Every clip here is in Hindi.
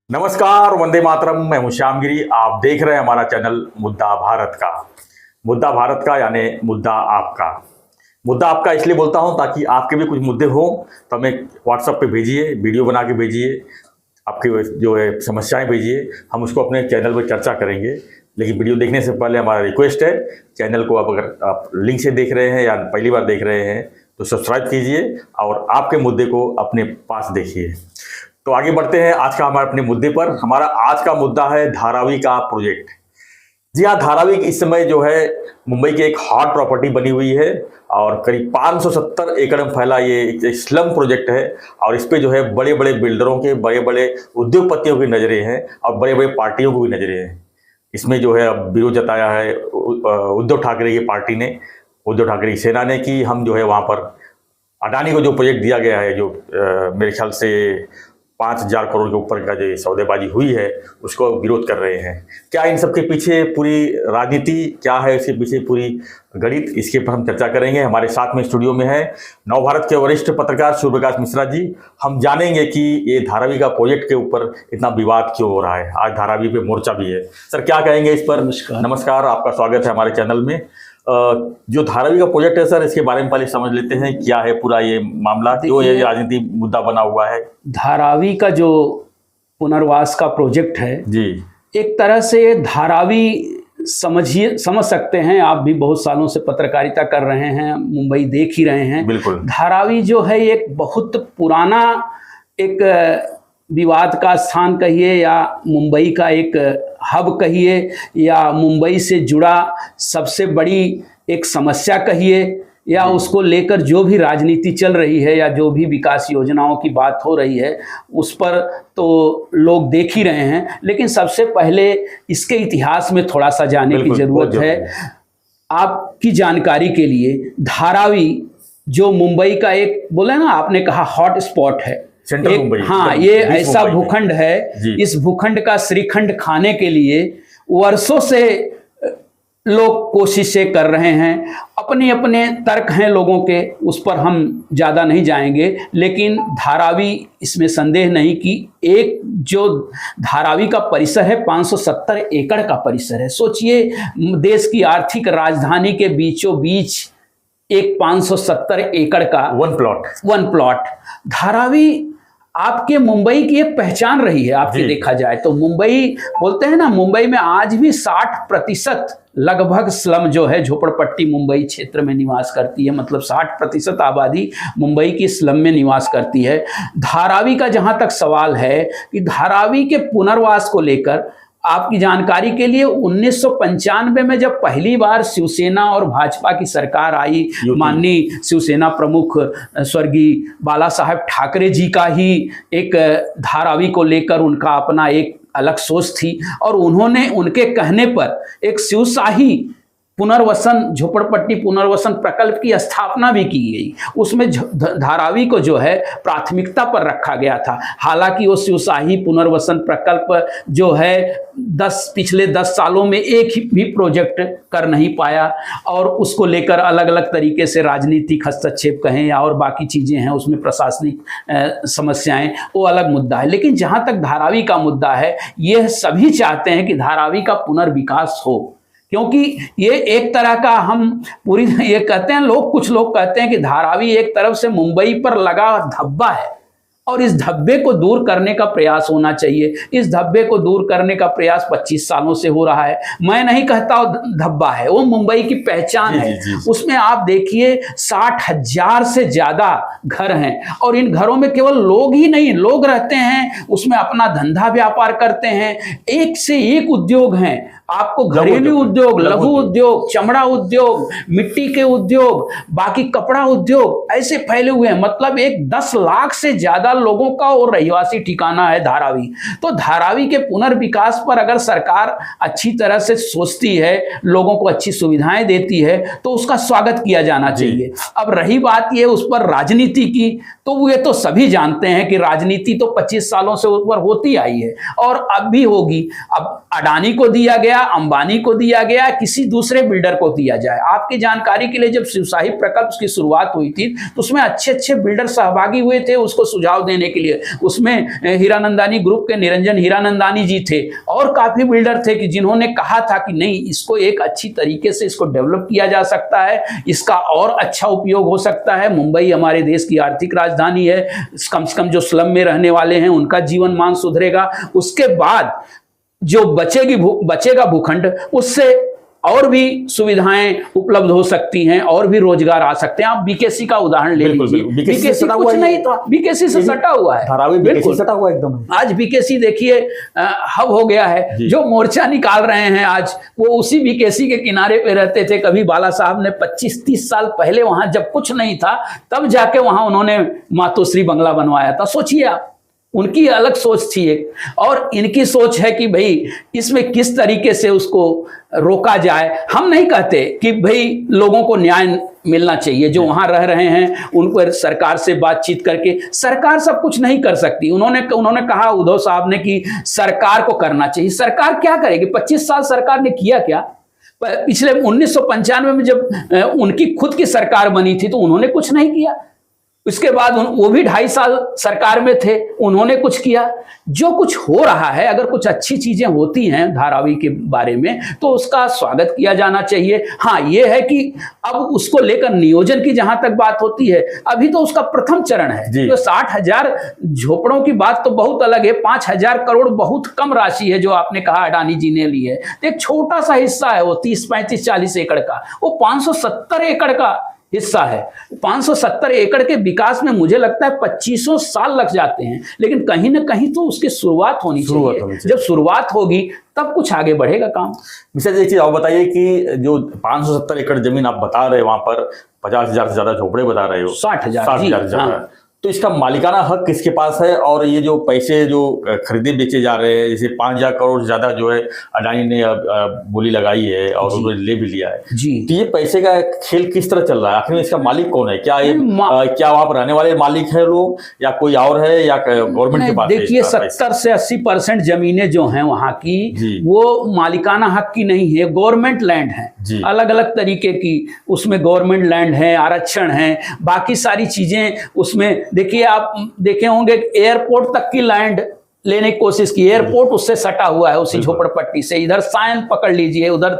नमस्कार, वंदे मातरम। मैं हूं श्यामगिरी। आप देख रहे हैं हमारा चैनल मुद्दा भारत का। मुद्दा भारत का यानी मुद्दा आपका। मुद्दा आपका इसलिए बोलता हूं ताकि आपके भी कुछ मुद्दे हो तो हमें व्हाट्सएप पे भेजिए, वीडियो बना के भेजिए, आपकी जो है समस्याएं भेजिए, हम उसको अपने चैनल पर चर्चा करेंगे। लेकिन वीडियो देखने से पहले हमारा रिक्वेस्ट है, चैनल को अगर आप लिंक से देख रहे हैं या पहली बार देख रहे हैं तो सब्सक्राइब कीजिए और आपके मुद्दे को अपने पास देखिए। तो आगे बढ़ते हैं आज का हमारे अपने मुद्दे पर। हमारा आज का मुद्दा है धारावी का प्रोजेक्ट। जी हाँ, धारावी इस समय जो है मुंबई की एक हॉट प्रॉपर्टी बनी हुई है और करीब 570 एकड़ में फैला ये एक स्लम प्रोजेक्ट है। और इस पे जो है बड़े बड़े बिल्डरों के, बड़े बड़े उद्योगपतियों की नज़रें हैं और बड़े बड़े पार्टियों को भी नज़रें हैं। इसमें जो है अब विरोध जताया है उद्धव ठाकरे की पार्टी ने, उद्धव ठाकरे की सेना ने, कि हम जो है वहाँ पर अडानी को जो प्रोजेक्ट दिया गया है, जो मेरे ख्याल से 5,000 करोड़ के ऊपर का जो सौदेबाजी हुई है, उसको विरोध कर रहे हैं। क्या इन सब के पीछे पूरी राजनीति क्या है, इसके पीछे पूरी गणित, इसके पर हम चर्चा करेंगे। हमारे साथ में स्टूडियो में है नवभारत के वरिष्ठ पत्रकार सूर्य प्रकाश मिश्रा जी। हम जानेंगे कि ये धारावी का प्रोजेक्ट के ऊपर इतना विवाद क्यों हो रहा है। आज धारावी पे मोर्चा भी है। सर, क्या कहेंगे इस पर? नमस्कार, आपका स्वागत है हमारे चैनल में। जो धारावी का प्रोजेक्ट है सर, इसके बारे में पहले समझ लेते हैं क्या है पूरा ये मामला, क्यों ये राजनीति मुद्दा बना हुआ है। धारावी का जो पुनर्वास का प्रोजेक्ट है जी, एक तरह से धारावी समझ सकते हैं। आप भी बहुत सालों से पत्रकारिता कर रहे हैं, मुंबई देख ही रहे हैं। बिल्कुल। धारावी जो है एक बहुत पुराना एक विवाद का स्थान कहिए या मुंबई का एक हब कहिए या मुंबई से जुड़ा सबसे बड़ी एक समस्या कहिए या उसको लेकर जो भी राजनीति चल रही है या जो भी विकास योजनाओं की बात हो रही है, उस पर तो लोग देख ही रहे हैं। लेकिन सबसे पहले इसके इतिहास में थोड़ा सा जाने की जरूरत है। आपकी जानकारी के लिए, धारावी जो मुंबई का एक, बोले ना, आपने कहा हॉट स्पॉट है, हाँ, ये ऐसा भूखंड है। इस भूखंड का श्रीखंड खाने के लिए वर्षों से लोग कोशिशें कर रहे हैं। अपने अपने तर्क हैं लोगों के, उस पर हम ज़्यादा नहीं जाएंगे। लेकिन धारावी, इसमें संदेह नहीं कि एक जो धारावी का परिसर है 570 एकड़ का परिसर है। सोचिए, देश की आर्थिक राजधानी के बीचों बीच एक 570 एकड़ का वन प्लॉट। धारावी आपके मुंबई की एक पहचान रही है। आपकी देखा जाए तो मुंबई, बोलते हैं ना, मुंबई में आज भी 60% लगभग स्लम जो है, झोपड़पट्टी मुंबई क्षेत्र में निवास करती है। मतलब 60% आबादी मुंबई की स्लम में निवास करती है। धारावी का जहां तक सवाल है कि धारावी के पुनर्वास को लेकर आपकी जानकारी के लिए 1995 में जब पहली बार शिवसेना और भाजपा की सरकार आई, माननीय शिवसेना प्रमुख स्वर्गीय बाला साहब ठाकरे जी का ही एक धारावी को लेकर उनका अपना एक अलग सोच थी और उन्होंने उनके कहने पर एक शिवशाही पुनर्वसन, झोपड़पट्टी पुनर्वसन प्रकल्प की स्थापना भी की गई। उसमें धारावी को जो है प्राथमिकता पर रखा गया था। हालांकि वो शिवशाही पुनर्वसन प्रकल्प जो है पिछले 10 सालों में एक भी प्रोजेक्ट कर नहीं पाया और उसको लेकर अलग अलग तरीके से राजनीतिक हस्तक्षेप कहें या और बाकी चीज़ें हैं, उसमें प्रशासनिक समस्याएं, वो अलग मुद्दा है। लेकिन जहाँ तक धारावी का मुद्दा है, ये सभी चाहते हैं कि धारावी का पुनर्विकास हो, क्योंकि ये एक तरह का, हम पूरी ये कहते हैं लोग, कुछ लोग कहते हैं कि धारावी एक तरफ से मुंबई पर लगा धब्बा है और इस धब्बे को दूर करने का प्रयास होना चाहिए। इस धब्बे को दूर करने का प्रयास 25 सालों से हो रहा है। मैं नहीं कहता धब्बा है, वो मुंबई की पहचान है। उसमें आप देखिए 60,000 से ज्यादा घर हैं और इन घरों में केवल लोग ही नहीं, लोग रहते हैं, उसमें अपना धंधा व्यापार करते हैं। एक से एक उद्योग हैं। आपको घरेलू उद्योग, लघु उद्योग, चमड़ा उद्योग, मिट्टी के उद्योग, बाकी कपड़ा उद्योग ऐसे फैले हुए हैं। मतलब एक 10 लाख से ज्यादा लोगों का और रहिवासी ठिकाना है धारावी। तो धारावी के पुनर्विकास पर अगर सरकार अच्छी तरह से सोचती है, लोगों को अच्छी सुविधाएं देती है, तो उसका स्वागत किया जाना चाहिए। अब रही बात ये उस पर राजनीति की, तो ये तो सभी जानते हैं कि राजनीति तो 25 सालों से ऊपर होती आई है और अब भी होगी। अब अडानी को दिया गया गया, अंबानी को दिया गया, किसी दूसरे बिल्डर को दिया जाए। आपकी जानकारी के लिए जब शिवशाही प्रकल्प की शुरुआत हुई थी तो उसमें अच्छे अच्छे बिल्डर सहभागी हुए थे उसको सुझाव देने के लिए। उसमें हीरानंदानी ग्रुप के निरंजन हीरानंदानी जी थे और काफी बिल्डर थे कि जिन्होंने कहा था कि नहीं, इसको एक अच्छी तरीके से इसको डेवलप किया जा सकता है, इसका और अच्छा उपयोग हो सकता है। मुंबई हमारे देश की आर्थिक राजधानी है, कम से कम जो स्लम में रहने वाले हैं उनका जीवन मान सुधरेगा। उसके बाद जो बचेगा भूखंड, उससे और भी सुविधाएं उपलब्ध हो सकती हैं और भी रोजगार आ सकते हैं। आप बीकेसी का उदाहरण ले लीजिए, बीकेसी कुछ नहीं था, बीकेसी से सटा हुआ है, बिल्कुल सटा हुआ एकदम। आज बीकेसी देखिए हब हो गया है। जो मोर्चा निकाल रहे हैं आज, वो उसी बीकेसी के किनारे पे रहते थे। कभी बाला साहब ने 25-30 साल पहले वहां जब कुछ नहीं था तब जाके वहां उन्होंने मातोश्री बंगला बनवाया था। सोचिए आप, उनकी अलग सोच थी एक, और इनकी सोच है कि भाई इसमें किस तरीके से उसको रोका जाए। हम नहीं कहते कि भाई लोगों को न्याय मिलना चाहिए, जो वहां रह रहे हैं उनको सरकार से बातचीत करके, सरकार सब कुछ नहीं कर सकती। उन्होंने कहा, उद्धव साहब ने, कि सरकार को करना चाहिए। सरकार क्या करेगी? 25 साल सरकार ने किया क्या? पिछले 1995 में जब उनकी खुद की सरकार बनी थी तो उन्होंने कुछ नहीं किया। उसके बाद वो भी 2.5 साल सरकार में थे, उन्होंने कुछ किया? जो कुछ हो रहा है, अगर कुछ अच्छी चीजें होती हैं धारावी के बारे में तो उसका स्वागत किया जाना चाहिए। हाँ, ये है कि अब उसको लेकर नियोजन की जहां तक बात होती है, अभी तो उसका प्रथम चरण है। तो 60,000 झोपड़ों की बात तो बहुत अलग है। 5,000 करोड़ बहुत कम राशि है जो आपने कहा अडानी जी ने ली है। तो एक छोटा सा हिस्सा है वो, 30, 35, 40 एकड़ का। वो 570 एकड़ का हिस्सा है। 570 एकड़ के विकास में मुझे लगता है 2500 साल लग जाते हैं, लेकिन कहीं ना कहीं तो उसकी शुरुआत होनी चाहिए। जब शुरुआत होगी तब कुछ आगे बढ़ेगा काम। मिश्रा जी, एक चीज आप बताइए कि जो 570 एकड़ जमीन आप बता रहे हैं, वहां पर 50,000 से ज्यादा झोपड़े बता रहे हो, 60,000, तो इसका मालिकाना हक किसके पास है? और ये जो पैसे जो खरीदे बेचे जा रहे हैं, जैसे 5,000 करोड़ से ज्यादा जो है अडानी ने बोली लगाई है और उन्होंने ले भी लिया है जी, तो ये पैसे का खेल किस तरह चल रहा है? आखिर इसका मालिक कौन है? क्या क्या वहां पर रहने वाले मालिक है लोग, या कोई और है, या गवर्नमेंट के पास? देखिए, 70 से 80% जमीनें जो हैं वहां की, वो मालिकाना हक की नहीं है, गवर्नमेंट लैंड है। अलग अलग तरीके की उसमें गवर्नमेंट लैंड है, आरक्षण है, बाकी सारी चीजें उसमें। देखिए, आप देखे होंगे एयरपोर्ट तक की लैंड लेने की कोशिश की, एयरपोर्ट उससे सटा हुआ है, उसी झोपड़पट्टी से। इधर सायन पकड़ लीजिए, उधर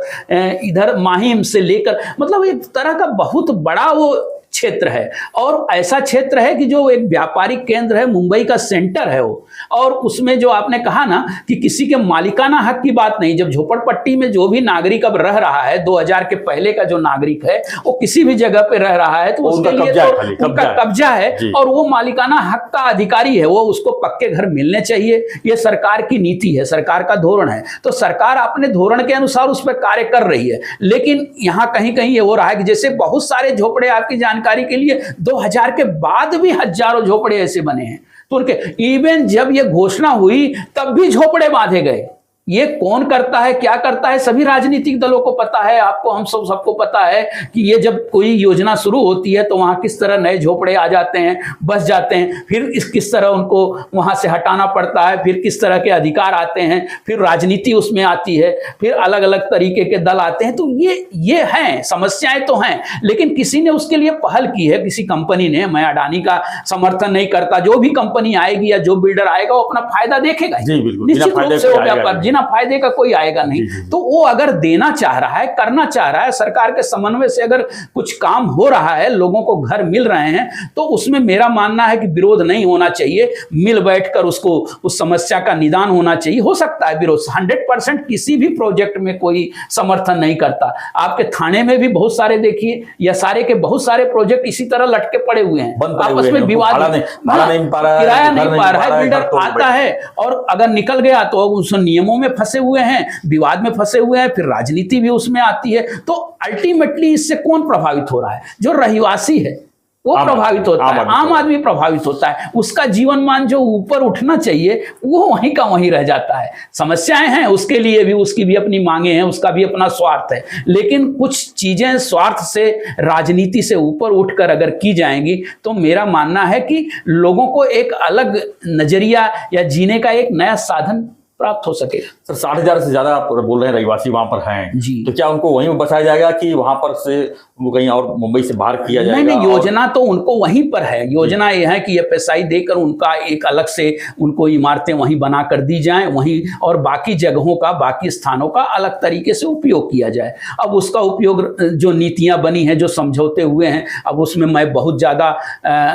इधर माहिम से लेकर, मतलब एक तरह का बहुत बड़ा वो क्षेत्र है। और ऐसा क्षेत्र है कि जो एक व्यापारिक केंद्र है, मुंबई का सेंटर है वो। और उसमें जो आपने कहा ना कि किसी के मालिकाना हक की बात नहीं। जब झोपड़पट्टी में जो भी नागरिक अब रह रहा है, 2000 के पहले का जो नागरिक है, वो किसी भी जगह पे रह रहा है तो उसके लिए तो उनका कब्जा है और वो मालिकाना हक का अधिकारी है। वो उसको पक्के घर मिलने चाहिए। ये सरकार की नीति है, सरकार का धोरण है। तो सरकार अपने धोरण के अनुसार उस पर कार्य कर रही है। लेकिन यहाँ कहीं कहीं ये हो रहा है कि जैसे बहुत सारे झोपड़े, आपकी जानकारी के लिए, 2000 के बाद भी हजारों झोपड़े ऐसे बने हैं। तो उनके इवन जब ये घोषणा हुई तब भी झोपड़े बांधे गए। ये कौन करता है, क्या करता है, सभी राजनीतिक दलों को पता है, आपको, हम सबको पता है कि ये जब कोई योजना शुरू होती है तो वहां किस तरह नए झोपड़े आ जाते हैं, बस जाते हैं, फिर किस तरह उनको वहां से हटाना पड़ता है, फिर किस तरह के अधिकार आते हैं, फिर राजनीति उसमें आती है, फिर अलग अलग तरीके के दल आते हैं। तो ये हैं, समस्याएं तो हैं, लेकिन किसी ने उसके लिए पहल की है, किसी कंपनी ने। मैं अडानी का समर्थन नहीं करता, जो भी कंपनी आएगी या जो बिल्डर आएगा वो अपना फायदा देखेगा, निश्चित रूप से वो व्यापार, बिना फायदे का कोई आएगा नहीं। तो वो अगर देना चाह रहा है, करना चाह रहा है, सरकार के समन्वय से अगर कुछ काम हो रहा है, लोगों को घर मिल रहे हैं, तो उसमें मेरा मानना है कि विरोध नहीं होना चाहिए। मिल बैठकर उसको, उस समस्या का निदान होना चाहिए। हो सकता है विरोध, 100% किसी भी प्रोजेक्ट में कोई समर्थन नहीं करता। आपके थाने में भी बहुत सारे, देखिए, या सारे के बहुत सारे प्रोजेक्ट इसी तरह लटके पड़े हुए हैं, आपस में विवाद, किराया नहीं पा रहा है, बिल्डर आता है और अगर निकल गया तो उस नियमों में फंसे हुए हैं, विवाद में फंसे हुए हैं, फिर राजनीति भी उसमें आती है। तो अल्टीमेटली इससे कौन प्रभावित हो रहा है? जो रहवासी है वो प्रभावित होता है, आम आदमी प्रभावित होता है। उसका जीवन मान जो ऊपर उठना चाहिए वो वहीं का वहीं रह जाता है। समस्याएं हैं उसके लिए भी, उसकी भी अपनी मांगे हैं, उसका भी अपना स्वार्थ है। लेकिन कुछ चीजें स्वार्थ से, राजनीति से ऊपर उठकर अगर की जाएंगी तो मेरा मानना है कि लोगों को एक अलग नजरिया या जीने का एक नया साधन प्राप्त हो सके। सर 60,000 से ज्यादा आप बोल रहे हैं रहिवासी वहां पर हैं जी। तो क्या उनको वहीं बसाया जाएगा कि वहां पर से वो कहीं और मुंबई से बाहर किया जाएगा? नहीं, योजना तो उनको वहीं पर है। योजना ये है कि FSI देकर उनका एक अलग से उनको इमारतें वहीं बना कर दी जाएं वहीं, और बाकी जगहों का, बाकी स्थानों का अलग तरीके से उपयोग किया जाए। अब उसका उपयोग, जो नीतियां बनी हैं, जो समझौते हुए हैं, अब उसमें मैं बहुत ज़्यादा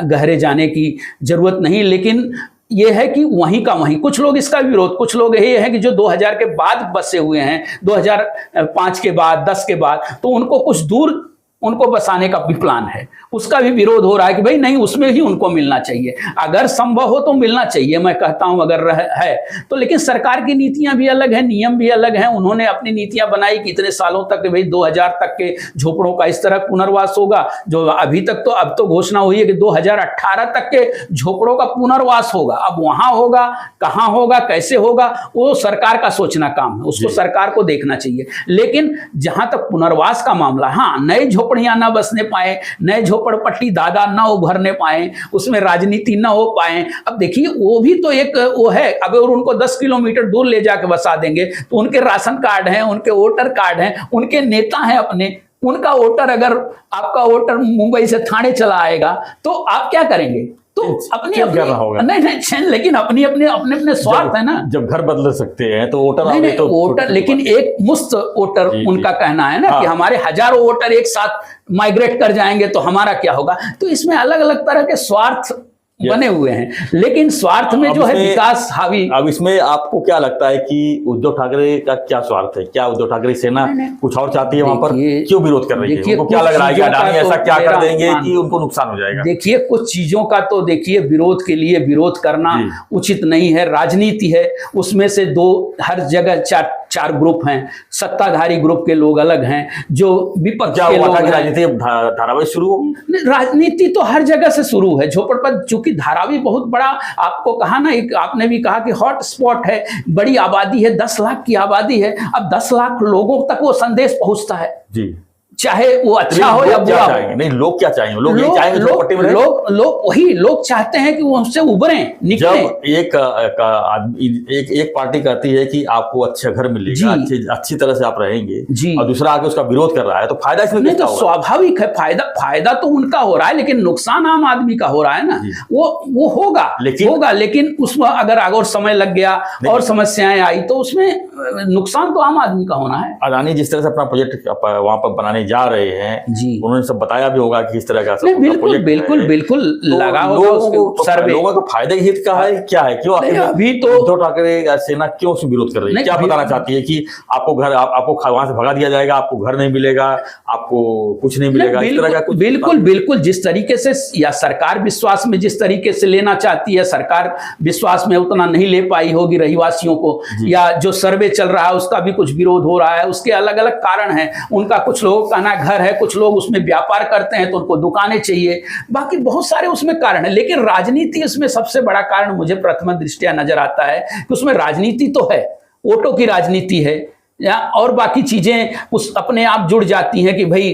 गहरे जाने की जरूरत नहीं, लेकिन ये है कि वहीं का वहीं। कुछ लोग इसका विरोध, कुछ लोग ये है कि जो 2000 के बाद बसे हुए हैं, 2005 के बाद, 10 के बाद, तो उनको कुछ दूर उनको बसाने का भी प्लान है। उसका भी विरोध हो रहा है कि भाई नहीं, उसमें ही उनको मिलना चाहिए, अगर संभव हो तो मिलना चाहिए। मैं कहता हूं अगर है तो, लेकिन सरकार की नीतियां भी अलग हैं, नियम भी अलग हैं। उन्होंने अपनी नीतियां बनाई कि इतने सालों तक भाई 2000 तक के झोपड़ों का इस तरह पुनर्वास होगा, जो अभी तक तो, अब तो घोषणा हुई है कि 2018 तक के झोपड़ों का पुनर्वास होगा। अब वहां होगा, कहां होगा, कैसे होगा, वो सरकार का सोचना काम है, उसको सरकार को देखना चाहिए। लेकिन जहां तक पुनर्वास का मामला, हाँ, नए झोपड़ियां ना बसने पाए, नए झोपड़पट्टी दादा ना उभरने पाए, उसमें राजनीति ना हो पाए। अब देखिए, वो भी तो एक वो है। अब अगर उनको 10 किलोमीटर दूर ले जाके बसा देंगे तो उनके राशन कार्ड हैं, उनके वोटर कार्ड हैं, उनके नेता हैं अपने, उनका वोटर, अगर आपका वोटर मुंबई से थाने चला आएगा तो आप क्या करेंगे? तो अपनी होगा। नहीं, लेकिन अपने स्वार्थ है ना। जब घर बदल सकते हैं तो वोटर नहीं, तो वोटर, लेकिन एक मुफ्त वोटर उनका कहना है ना, कि हमारे हजारों वोटर एक साथ माइग्रेट कर जाएंगे तो हमारा क्या होगा? तो इसमें अलग अलग तरह के स्वार्थ बने हुए हैं, लेकिन स्वार्थ में जो है विकास हावी। अब इसमें आपको क्या लगता है कि उद्धव ठाकरे का क्या स्वार्थ है? क्या उद्धव ठाकरे सेना कुछ और चाहती है वहां पर? क्यों विरोध कर रही है? उनको क्या लग रहा है कि अडानी ऐसा क्या कर देंगे कि उनको नुकसान हो जाएगा? देखिए, कुछ चीजों का तो देखिए, विरोध के लिए विरोध करना उचित नहीं है। राजनीति है, उसमें से दो, हर जगह चार ग्रुप हैं। सत्ताधारी ग्रुप के लोग अलग हैं, जो विपक्ष के लोग हैं। राजनीति धारावाहिक शुरू होगी? राजनीति तो हर जगह से शुरू है। झोपड़पट्टी चूंकि धारावी बहुत बड़ा, आपको कहा ना, एक आपने भी कहा कि हॉट स्पॉट है, बड़ी आबादी है, 10 लाख की आबादी है। अब 10 लाख लोगों तक वो संदेश पहुंचता है जी, चाहे वो अच्छा हो या बुरा हो। नहीं, लोग क्या चाहेंगे? लोग ये चाहेंगे लोग चाहते हैं कि वो हमसे उभरें, निकलें। जब एक पार्टी कहती है कि आपको अच्छा घर मिलेगा, अच्छी तरह से आप रहेंगे, और दूसरा आके उसका विरोध कर रहा है, तो फायदा इसमें नहीं, तो स्वाभाविक है, फायदा तो उनका हो रहा है, लेकिन नुकसान आम आदमी का हो रहा है ना। वो होगा, लेकिन उसमें अगर समय लग गया और समस्याएं आई तो उसमें नुकसान तो आम आदमी का होना है। अडानी जिस तरह से अपना प्रोजेक्ट वहां पर बनाने जा रहे हैं जी, उन्होंने सब बताया भी होगा कि इस तरह का बिल्कुल लगा होगा। सर्वे लोगों को फायदे हित का है, क्या है? क्यों अभी तो उद्धव ठाकरे सेना क्यों उसमें विरोध कर रही है? क्या बताना चाहती है कि आपको घर, आपको वहां से भगा दिया जाएगा, आपको घर नहीं मिलेगा, आपको कुछ नहीं मिलेगा, इस तरह का कुछ? बिल्कुल जिस तरीके से, या सरकार विश्वास में जिस तरीके से लेना चाहती है, सरकार विश्वास में उतना नहीं ले पाई होगी रहिवासियों को, या जो सर्वे चल रहा है उसका भी कुछ विरोध हो रहा है। उसके अलग अलग कारण हैं उनका। कुछ लोगों का ना घर है, कुछ लोग उसमें व्यापार करते हैं तो उनको दुकानें चाहिए, बाकी बहुत सारे उसमें कारण है। लेकिन राजनीति उसमें सबसे बड़ा कारण मुझे प्रथम दृष्टया नजर आता है कि उसमें राजनीति तो है, वोटों की राजनीति है, या और बाकी चीजें उस अपने आप जुड़ जाती हैं कि भाई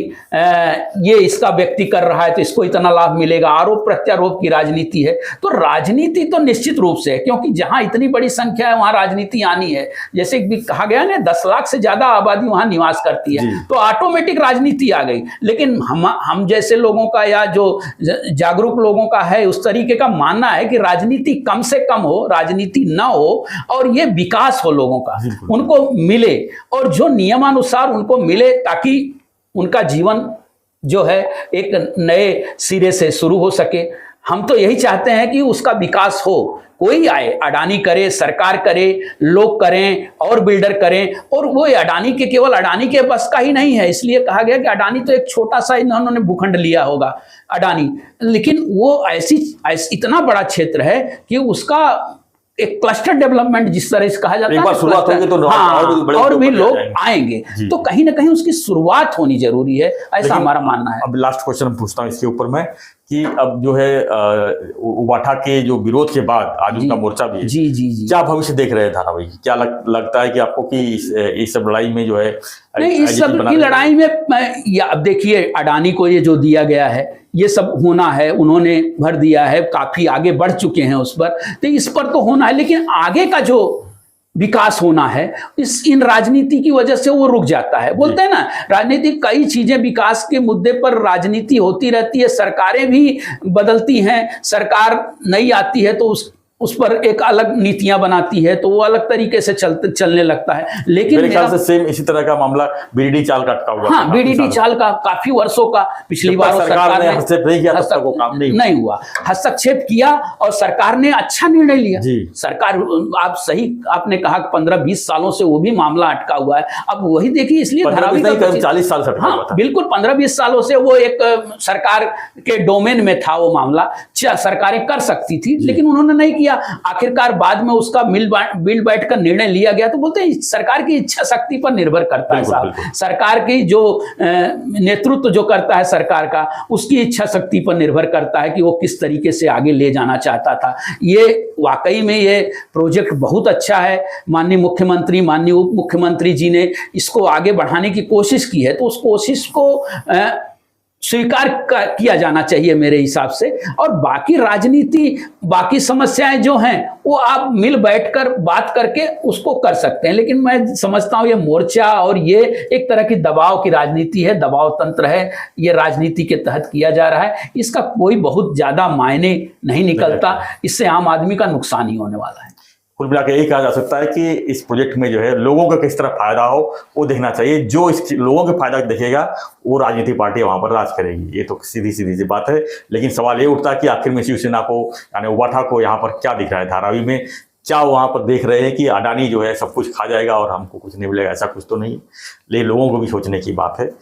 ये इसका व्यक्ति कर रहा है तो इसको इतना लाभ मिलेगा, आरोप प्रत्यारोप की राजनीति है। तो राजनीति तो निश्चित रूप से है, क्योंकि जहां इतनी बड़ी संख्या है वहां राजनीति आनी है। जैसे भी कहा गया ना, 10 लाख से ज्यादा आबादी वहां निवास करती है, तो ऑटोमेटिक राजनीति आ गई। लेकिन हम जैसे लोगों का, या जो जागरूक लोगों का है, उस तरीके का मानना है कि राजनीति कम से कम हो, राजनीति ना हो, और ये विकास हो लोगों का, उनको मिले, और जो नियमानुसार उनको मिले, ताकि उनका जीवन जो है एक नए सिरे से शुरू हो सके। हम तो यही चाहते हैं कि उसका विकास हो। कोई आए, अडानी करे, सरकार करे, लोग करें और बिल्डर करें। और वो अडानी के, केवल अडानी के बस का ही नहीं है, इसलिए कहा गया कि अडानी तो एक छोटा सा इन्होंने भूखंड लिया होगा अडानी, लेकिन वो इतना बड़ा क्षेत्र है कि उसका एक क्लस्टर डेवलपमेंट जिस तरह से कहा जाता है, एक बार शुरुआत होगी तो और भी लोग आएंगे, तो कहीं ना कहीं उसकी शुरुआत होनी जरूरी है, ऐसा हमारा मानना है। अब लास्ट क्वेश्चन हम पूछता हूँ इसके ऊपर मैं, कि अब जो है उबाठा के जो विरोध के बाद आज उनका मोर्चा भी है, जी, क्या भविष्य देख रहे हैं धारावाही? क्या लगता है कि आपको कि इस सब लड़ाई में जो है, नहीं, इस सब की लड़ाई में अब देखिए, अडानी को ये जो दिया गया है, ये सब होना है, उन्होंने भर दिया है, काफी आगे बढ़ चुके हैं उस पर, तो इस पर तो होना है। लेकिन आगे का जो विकास होना है, इन राजनीति की वजह से वो रुक जाता है। बोलते हैं ना, राजनीति कई चीजें, विकास के मुद्दे पर राजनीति होती रहती है, सरकारें भी बदलती हैं, सरकार नई आती है तो उस पर एक अलग नीतियां बनाती है, तो वो अलग तरीके से चलने लगता है। लेकिन मेरे ख्याल से सेम इसी तरह का मामला बीडीडी चाल का अटका हुआ। हाँ, बीडीडी चाल का काफी वर्षों का, पिछली बार सरकार ने हस्तक्षेप नहीं किया, तब तक वो काम नहीं हुआ। हस्तक्षेप किया और सरकार ने अच्छा निर्णय लिया। सरकार, आप सही आपने कहा 15-20 सालों से वो भी मामला अटका हुआ है। अब वही देखिए, इसलिए 40 साल से अटका हुआ था। बिल्कुल 15-20 सालों से वो एक सरकार के डोमेन में था वो मामला, सरकारें कर सकती थी, लेकिन उन्होंने नहीं किया। आखिरकार बाद में उसका बिल बैठ कर निर्णय लिया गया। तो बोलते हैं सरकार की इच्छा शक्ति पर निर्भर करता है साहब, सरकार की जो नेतृत्व जो करता है सरकार का, उसकी इच्छा शक्ति पर निर्भर करता है कि वो किस तरीके से आगे ले जाना चाहता था। ये वाकई में ये प्रोजेक्ट बहुत अच्छा है। माननीय मुख्यमंत्री, माननीय उप मुख्यमंत्री जी ने इसको आगे बढ़ाने की कोशिश की है, तो उस कोशिश को स्वीकार किया जाना चाहिए मेरे हिसाब से। और बाकी राजनीति, बाकी समस्याएं जो हैं वो आप मिल बैठकर बात करके उसको कर सकते हैं, लेकिन मैं समझता हूं ये मोर्चा और ये एक तरह की दबाव की राजनीति है, दबाव तंत्र है, ये राजनीति के तहत किया जा रहा है। इसका कोई बहुत ज्यादा मायने नहीं निकलता, इससे आम आदमी का नुकसान ही होने वाला है। कुल मिला के यही कहा जा सकता है कि इस प्रोजेक्ट में जो है लोगों का किस तरह फायदा हो वो देखना चाहिए। जो इस लोगों के फायदा देखेगा वो राजनीतिक पार्टी वहां पर राज करेगी, ये तो सीधी सी बात है। लेकिन सवाल ये उठता है कि आखिर में शिवसेना को यानी उबाठा को यहाँ पर क्या दिख रहा है धारावी में? क्या वो वहाँ पर देख रहे हैं कि अडानी जो है सब कुछ खा जाएगा और हमको कुछ नहीं मिलेगा? ऐसा कुछ तो नहीं, लेकिन लोगों को भी सोचने की बात है।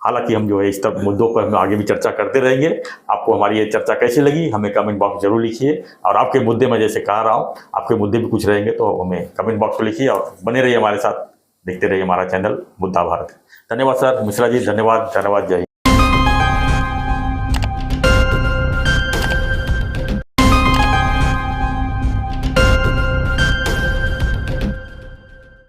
हालांकि हम जो है इस तरह मुद्दों पर हम आगे भी चर्चा करते रहेंगे। आपको हमारी ये चर्चा कैसी लगी हमें कमेंट बॉक्स जरूर लिखिए, और आपके मुद्दे में जैसे कह रहा हूँ आपके मुद्दे भी कुछ रहेंगे तो हमें कमेंट बॉक्स में लिखिए, और बने रहिए हमारे साथ, देखते रहिए हमारा चैनल मुद्दा भारत। धन्यवाद सर मिश्रा जी, धन्यवाद। जय हिंद।